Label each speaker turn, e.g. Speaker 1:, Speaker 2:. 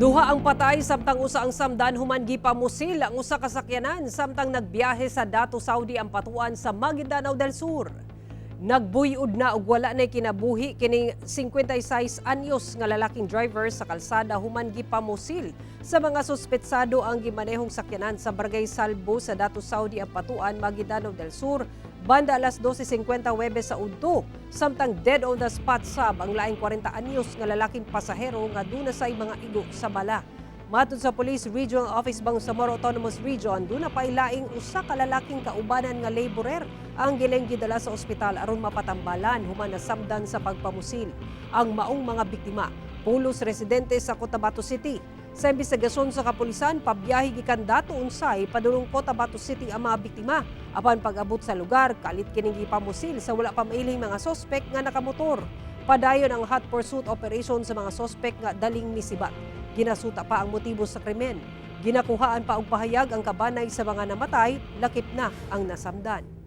Speaker 1: Duha ang patay samtang usa ang samdan human gipamusil ang usa ka sakyanan samtang nagbiyahe sa Dato Saudi ang patuan sa Maguindanao del Sur. Nagbuyod na og wala nay kinabuhi kining 56 anyos nga lalaking driver sa kalsada human gipamusil sa mga suspetsado ang gimanehong sakyanan sa Barangay Salbo sa Dato Saudi ang patuan Maguindanao del Sur banda alas 12:50 Huwebes sa udto. Samtang dead on the spot sab ang laing 40 anyos nga lalaking pasahero nga duna say mga igo sa bala. Matod sa Police Regional Office Bangsamoro Autonomous Region, duna pay laing usa ka lalaking kaubanan nga laborer ang giling gidala sa ospital aron mapatambalan human nasamdan sa pagpamusil. Ang maong mga biktima, pulos residente sa Cotabato City. Sa imbestigasyon sa kapulisan, pabiyahe gikan Dato Unsay padulong Cotabato City ang mga biktima. Apan pag-abot sa lugar, kalit kining gipamusil sa wala pa mailing mga sospek nga nakamotor. Padayon ang hot pursuit operation sa mga sospek nga daling misibat. Ginasuta pa ang motibo sa krimen. Ginakuhaan pa og pahayag ang kabanay sa mga namatay, lakip na ang nasamdan.